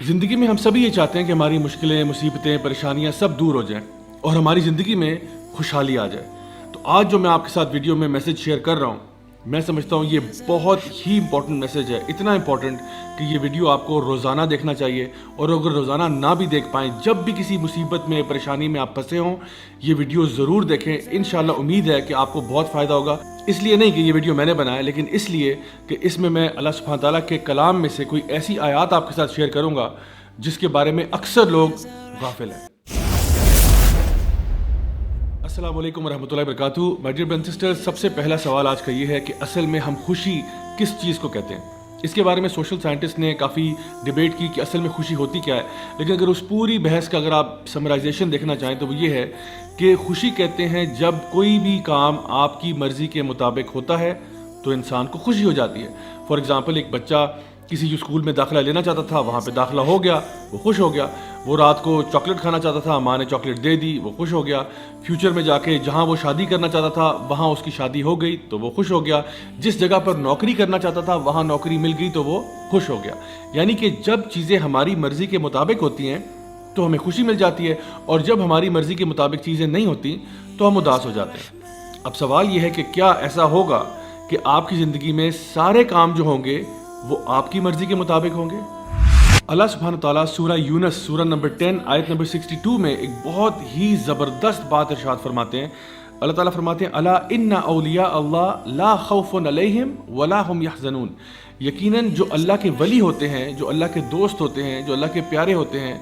زندگی میں ہم سبھی یہ چاہتے ہیں کہ ہماری مشکلیں، مصیبتیں، پریشانیاں سب دور ہو جائیں اور ہماری زندگی میں خوشحالی آ جائے۔ تو آج جو میں آپ کے ساتھ ویڈیو میں میسج شیئر کر رہا ہوں، میں سمجھتا ہوں یہ بہت ہی امپورٹنٹ میسج ہے، اتنا امپورٹنٹ کہ یہ ویڈیو آپ کو روزانہ دیکھنا چاہیے، اور اگر روزانہ نہ بھی دیکھ پائیں، جب بھی کسی مصیبت میں، پریشانی میں آپ پھنسے ہوں، یہ ویڈیو ضرور دیکھیں۔ انشاءاللہ امید ہے کہ آپ کو بہت فائدہ ہوگا۔ اس لیے نہیں کہ یہ ویڈیو میں نے بنایا، لیکن اس لیے کہ اس میں اللہ سبحانہ تعالیٰ کے کلام میں سے کوئی ایسی آیات آپ کے ساتھ شیئر کروں گا جس کے بارے میں اکثر لوگ غافل ہیں۔ السلام علیکم ورحمۃ اللہ وبرکاتہ۔ My dear brothers and sisters, سب سے پہلا سوال آج کا یہ ہے کہ اصل میں ہم خوشی کس چیز کو کہتے ہیں؟ اس کے بارے میں سوشل سائنٹسٹ نے کافی ڈیبیٹ کی کہ اصل میں خوشی ہوتی کیا ہے، لیکن اگر اس پوری بحث کا اگر آپ سمرائزیشن دیکھنا چاہیں تو وہ یہ ہے کہ خوشی کہتے ہیں جب کوئی بھی کام آپ کی مرضی کے مطابق ہوتا ہے تو انسان کو خوشی ہو جاتی ہے۔ فار ایگزامپل، ایک بچہ کسی جو اسکول میں داخلہ لینا چاہتا تھا، وہاں پہ داخلہ ہو گیا، وہ خوش ہو گیا۔ وہ رات کو چاکلیٹ کھانا چاہتا تھا، ماں نے چاکلیٹ دے دی، وہ خوش ہو گیا۔ فیوچر میں جا کے جہاں وہ شادی کرنا چاہتا تھا وہاں اس کی شادی ہو گئی تو وہ خوش ہو گیا۔ جس جگہ پر نوکری کرنا چاہتا تھا وہاں نوکری مل گئی تو وہ خوش ہو گیا۔ یعنی کہ جب چیزیں ہماری مرضی کے مطابق ہوتی ہیں تو ہمیں خوشی مل جاتی ہے، اور جب ہماری مرضی کے مطابق چیزیں نہیں ہوتی تو ہم اداس ہو جاتے ہیں۔ اب سوال یہ ہے کہ کیا ایسا ہوگا کہ آپ کی زندگی میں سارے کام جو ہوں گے وہ آپ کی مرضی کے مطابق ہوں گے؟ اللہ سبحانہ تعالیٰ سورہ یونس سورہ نمبر 10 آیت نمبر 62 میں ایک بہت ہی زبردست بات ارشاد فرماتے ہیں۔ اللہ تعالیٰ فرماتے ہیں الا ان اولیاء اللہ لا خوف علیہم ولا هم یحزنون۔ یقیناً جو اللہ کے ولی ہوتے ہیں، جو اللہ کے دوست ہوتے ہیں، جو اللہ کے پیارے ہوتے ہیں،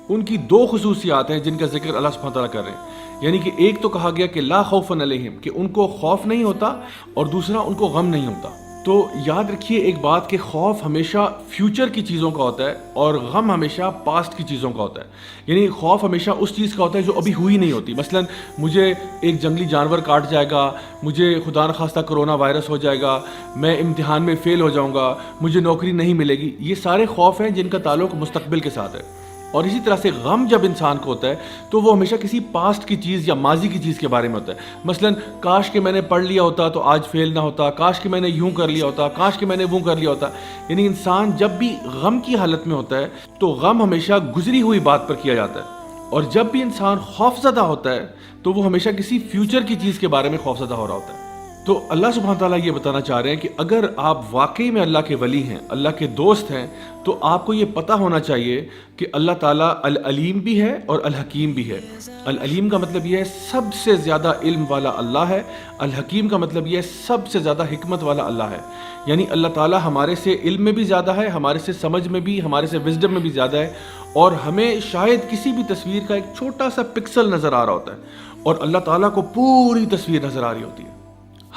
ان کی دو خصوصیات ہیں جن کا ذکر اللہ سبحانہ تعالیٰ کر رہے ہیں۔ یعنی کہ ایک تو کہا گیا کہ لا خوف علیہم، کہ ان کو خوف نہیں ہوتا، اور دوسرا ان کو غم نہیں ہوتا۔ تو یاد رکھیے ایک بات کہ خوف ہمیشہ فیوچر کی چیزوں کا ہوتا ہے اور غم ہمیشہ پاسٹ کی چیزوں کا ہوتا ہے۔ یعنی خوف ہمیشہ اس چیز کا ہوتا ہے جو ابھی ہوئی نہیں ہوتی۔ مثلا مجھے ایک جنگلی جانور کاٹ جائے گا، مجھے خدا نخواستہ کرونا وائرس ہو جائے گا، میں امتحان میں فیل ہو جاؤں گا، مجھے نوکری نہیں ملے گی۔ یہ سارے خوف ہیں جن کا تعلق مستقبل کے ساتھ ہے۔ اور اسی طرح سے غم جب انسان کو ہوتا ہے تو وہ ہمیشہ کسی پاسٹ کی چیز یا ماضی کی چیز کے بارے میں ہوتا ہے۔ مثلا کاش کہ میں نے پڑھ لیا ہوتا تو آج فیل نہ ہوتا، کاش کہ میں نے یوں کر لیا ہوتا، کاش کہ میں نے وہ کر لیا ہوتا۔ یعنی انسان جب بھی غم کی حالت میں ہوتا ہے تو غم ہمیشہ گزری ہوئی بات پر کیا جاتا ہے، اور جب بھی انسان خوف زدہ ہوتا ہے تو وہ ہمیشہ کسی فیوچر کی چیز کے بارے میں خوف زدہ ہو رہا ہوتا ہے۔ تو اللہ سبحانہ تعالیٰ یہ بتانا چاہ رہے ہیں کہ اگر آپ واقعی میں اللہ کے ولی ہیں، اللہ کے دوست ہیں، تو آپ کو یہ پتہ ہونا چاہیے کہ اللہ تعالیٰ العلیم بھی ہے اور الحکیم بھی ہے۔ العلیم کا مطلب یہ ہے سب سے زیادہ علم والا اللہ ہے، الحکیم کا مطلب یہ ہے سب سے زیادہ حکمت والا اللہ ہے۔ یعنی اللہ تعالیٰ ہمارے سے علم میں بھی زیادہ ہے، ہمارے سے سمجھ میں بھی، ہمارے سے وزڈم میں بھی زیادہ ہے، اور ہمیں شاید کسی بھی تصویر کا ایک چھوٹا سا پکسل نظر آ رہا ہوتا ہے، اور اللہ تعالیٰ کو پوری تصویر نظر آ رہی ہوتی ہے۔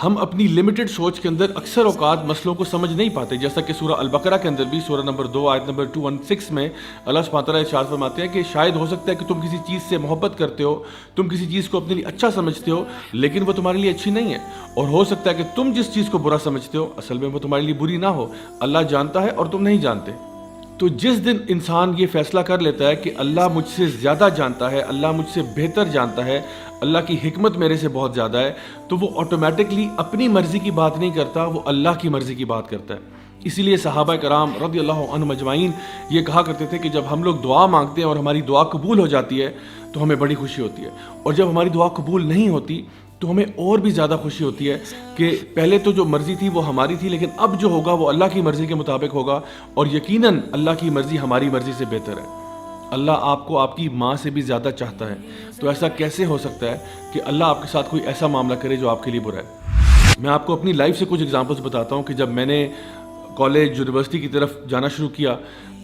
ہم اپنی لمیٹڈ سوچ کے اندر اکثر اوقات مسئلوں کو سمجھ نہیں پاتے، جیسا کہ سورہ البقرہ کے اندر بھی سورہ نمبر 2 آیت نمبر 216 میں اللہ سبحانہ تعالیٰ ارشاد فرماتے ہیں کہ شاید ہو سکتا ہے کہ تم کسی چیز سے محبت کرتے ہو، تم کسی چیز کو اپنے لیے اچھا سمجھتے ہو، لیکن وہ تمہارے لیے اچھی نہیں ہے، اور ہو سکتا ہے کہ تم جس چیز کو برا سمجھتے ہو اصل میں وہ تمہارے لیے بری نہ ہو۔ اللہ جانتا ہے اور تم نہیں جانتے۔ تو جس دن انسان یہ فیصلہ کر لیتا ہے کہ اللہ مجھ سے زیادہ جانتا ہے، اللہ مجھ سے بہتر جانتا ہے، اللہ کی حکمت میرے سے بہت زیادہ ہے، تو وہ آٹومیٹکلی اپنی مرضی کی بات نہیں کرتا، وہ اللہ کی مرضی کی بات کرتا ہے۔ اسی لیے صحابہ کرام رضی اللہ عنہم اجمعین یہ کہا کرتے تھے کہ جب ہم لوگ دعا مانگتے ہیں اور ہماری دعا قبول ہو جاتی ہے تو ہمیں بڑی خوشی ہوتی ہے، اور جب ہماری دعا قبول نہیں ہوتی تو ہمیں اور بھی زیادہ خوشی ہوتی ہے کہ پہلے تو جو مرضی تھی وہ ہماری تھی، لیکن اب جو ہوگا وہ اللہ کی مرضی کے مطابق ہوگا، اور یقیناً اللہ کی مرضی ہماری مرضی سے بہتر ہے۔ اللہ آپ کو آپ کی ماں سے بھی زیادہ چاہتا ہے، تو ایسا کیسے ہو سکتا ہے کہ اللہ آپ کے ساتھ کوئی ایسا معاملہ کرے جو آپ کے لیے برا ہے؟ میں آپ کو اپنی لائف سے کچھ ایگزامپلس بتاتا ہوں کہ جب میں نے کالج یونیورسٹی کی طرف جانا شروع کیا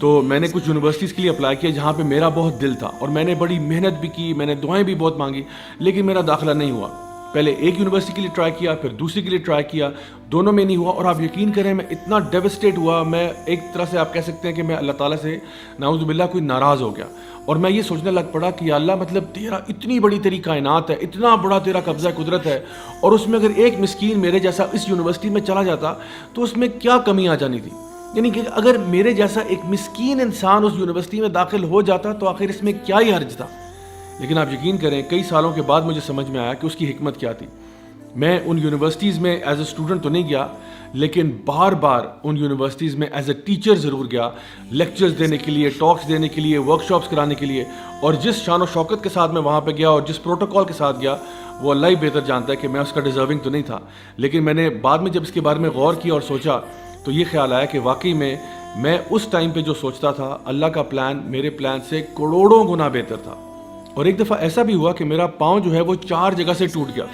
تو میں نے کچھ یونیورسٹیز کے لیے اپلائی کیا جہاں پہ میرا بہت دل تھا، اور میں نے بڑی محنت بھی کی، میں نے دعائیں بھی بہت مانگی، لیکن میرا داخلہ نہیں ہوا۔ پہلے ایک یونیورسٹی کے لیے ٹرائی کیا، پھر دوسری کے لیے ٹرائی کیا، دونوں میں نہیں ہوا، اور آپ یقین کریں میں اتنا ڈیوسٹیٹ ہوا، میں ایک طرح سے آپ کہہ سکتے ہیں کہ میں اللہ تعالیٰ سے نعوذ باللہ کوئی ناراض ہو گیا، اور میں یہ سوچنے لگ پڑا کہ یا اللہ مطلب تیرا اتنی بڑی تیری کائنات ہے، اتنا بڑا تیرا قبضہ قدرت ہے، اور اس میں اگر ایک مسکین میرے جیسا اس یونیورسٹی میں چلا جاتا تو اس میں کیا کمی آ جانی تھی؟ یعنی کہ اگر میرے جیسا ایک مسکین انسان اس یونیورسٹی میں داخل ہو جاتا تو آخر اس میں کیا ہی حرج تھا؟ لیکن آپ یقین کریں کئی سالوں کے بعد مجھے سمجھ میں آیا کہ اس کی حکمت کیا تھی۔ میں ان یونیورسٹیز میں ایز اے اسٹوڈنٹ تو نہیں گیا، لیکن بار بار ان یونیورسٹیز میں ایز اے ٹیچر ضرور گیا, لیکچرز دینے کے لیے, ٹاکس دینے کے لیے, ورک شاپس کرانے کے لیے, اور جس شان و شوکت کے ساتھ میں وہاں پہ گیا اور جس پروٹوکول کے ساتھ گیا وہ اللہ ہی بہتر جانتا ہے کہ میں اس کا ڈیزرونگ تو نہیں تھا. لیکن میں نے بعد میں جب اس کے بارے میں غور کیا اور سوچا تو یہ خیال آیا کہ واقعی میں اس ٹائم پہ جو سوچتا تھا اللہ کا پلان میرے پلان سے کروڑوں گنا بہتر تھا. اور ایک دفعہ ایسا بھی ہوا کہ میرا پاؤں جو ہے وہ 4 جگہ سے ٹوٹ گیا,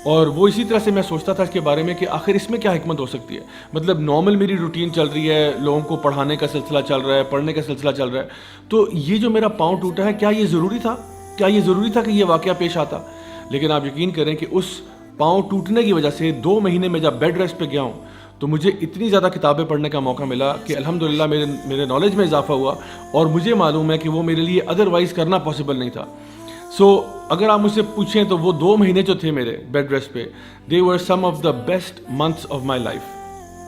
اور وہ اسی طرح سے میں سوچتا تھا اس کے بارے میں کہ آخر اس میں کیا حکمت ہو سکتی ہے. مطلب نارمل میری روٹین چل رہی ہے, لوگوں کو پڑھانے کا سلسلہ چل رہا ہے, پڑھنے کا سلسلہ چل رہا ہے, تو یہ جو میرا پاؤں ٹوٹا ہے کیا یہ ضروری تھا, کیا یہ ضروری تھا کہ یہ واقعہ پیش آتا. لیکن آپ یقین کریں کہ اس پاؤں ٹوٹنے کی وجہ سے 2 مہینے میں جب بیڈ ریسٹ پہ گیا ہوں تو مجھے اتنی زیادہ کتابیں پڑھنے کا موقع ملا کہ الحمدللہ میرے نالج میں اضافہ ہوا, اور مجھے معلوم ہے کہ وہ میرے لیے ادروائز کرنا پاسبل نہیں تھا. اگر آپ مجھ سے پوچھیں تو وہ 2 مہینے جو تھے میرے بیڈ ریسٹ پہ, they were some of the best months of my life.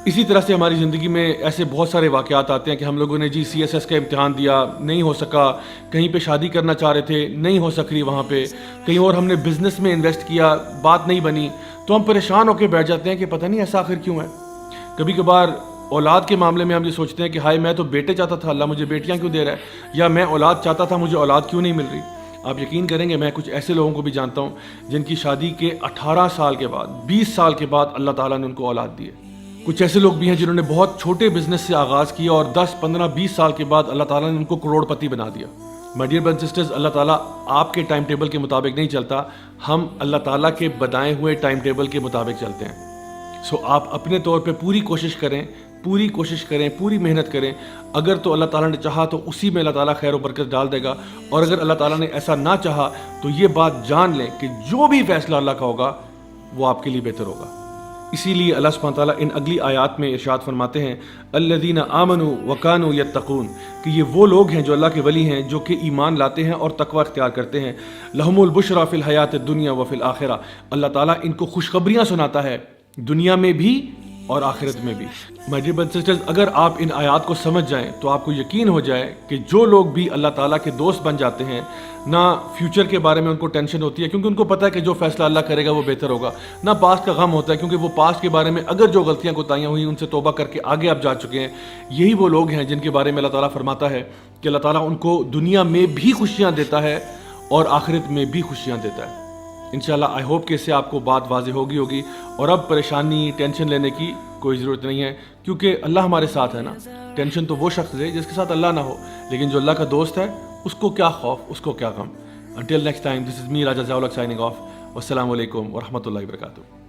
اسی طرح سے ہماری زندگی میں ایسے بہت سارے واقعات آتے ہیں کہ ہم لوگوں نے CSS کا امتحان دیا, نہیں ہو سکا, کہیں پہ شادی کرنا چاہ رہے تھے, نہیں ہو سک رہی وہاں پہ, کہیں اور ہم نے بزنس میں انویسٹ کیا, بات نہیں بنی, تو ہم پریشان ہو کے بیٹھ جاتے ہیں کہ پتہ نہیں ایسا آخر کیوں ہے. کبھی کبھار اولاد کے معاملے میں ہم یہ سوچتے ہیں کہ ہائے میں تو بیٹے چاہتا تھا, اللہ مجھے بیٹیاں کیوں دے رہا ہے, یا میں اولاد چاہتا تھا مجھے اولاد کیوں نہیں مل رہی. آپ یقین کریں گے میں کچھ ایسے لوگوں کو بھی جانتا ہوں جن کی شادی کے 18 سال کے بعد, 20 سال کے بعد اللہ تعالیٰ نے ان کو اولاد دی ہے. کچھ ایسے لوگ بھی ہیں جنہوں نے بہت چھوٹے بزنس سے آغاز کیا اور 10, 15, 20 سال کے بعد اللہ تعالیٰ نے ان کو کروڑ پتی بنا دیا. My dear brothers and sisters, اللہ تعالیٰ آپ کے ٹائم ٹیبل کے مطابق نہیں چلتا, ہم اللہ تعالیٰ کے بتائے ہوئے ٹائم ٹیبل کے مطابق چلتے ہیں. آپ اپنے طور پہ پوری کوشش کریں, پوری محنت کریں. اگر تو اللہ تعالیٰ نے چاہا تو اسی میں اللہ تعالیٰ خیر و برکت ڈال دے گا, اور اگر اللہ تعالیٰ نے ایسا نہ چاہا تو یہ بات جان لیں کہ جو بھی فیصلہ اللہ کا ہوگا وہ آپ کے لیے بہتر ہوگا. اسی لیے اللہ سبحانہ تعالیٰ ان اگلی آیات میں ارشاد فرماتے ہیں الذین آمنوا وکانوا یتقون, کہ یہ وہ لوگ ہیں جو اللہ کے ولی ہیں, جو کہ ایمان لاتے ہیں اور تقوی اختیار کرتے ہیں. لہم البشریٰ فی الحیات الدنیا وفی الآخرہ, اللہ تعالیٰ ان کو خوشخبریاں سناتا ہے دنیا میں بھی اور آخرت میں بھی. مائی ڈیئر برادرز اینڈ سسٹرز, اگر آپ ان آیات کو سمجھ جائیں تو آپ کو یقین ہو جائے کہ جو لوگ بھی اللہ تعالیٰ کے دوست بن جاتے ہیں, نہ فیوچر کے بارے میں ان کو ٹینشن ہوتی ہے کیونکہ ان کو پتہ ہے کہ جو فیصلہ اللہ کرے گا وہ بہتر ہوگا, نہ پاسٹ کا غم ہوتا ہے کیونکہ وہ پاسٹ کے بارے میں اگر جو غلطیاں کوتاہیاں ہوئی ان سے توبہ کر کے آگے آپ جا چکے ہیں. یہی وہ لوگ ہیں جن کے بارے میں اللہ تعالیٰ فرماتا ہے کہ اللہ تعالیٰ ان کو دنیا میں بھی خوشیاں دیتا ہے اور آخرت میں بھی خوشیاں دیتا ہے. انشاءاللہ آئی ہوپ کہ اس سے آپ کو بات واضح ہوگی, اور اب پریشانی ٹینشن لینے کی کوئی ضرورت نہیں ہے کیونکہ اللہ ہمارے ساتھ ہے نا. ٹینشن تو وہ شخص ہے جس کے ساتھ اللہ نہ ہو, لیکن جو اللہ کا دوست ہے اس کو کیا خوف, اس کو کیا غم. Until next time, this is me Raja Zawlak signing off. Wassalamu alaikum wa rahmatullahi wa barakatuh.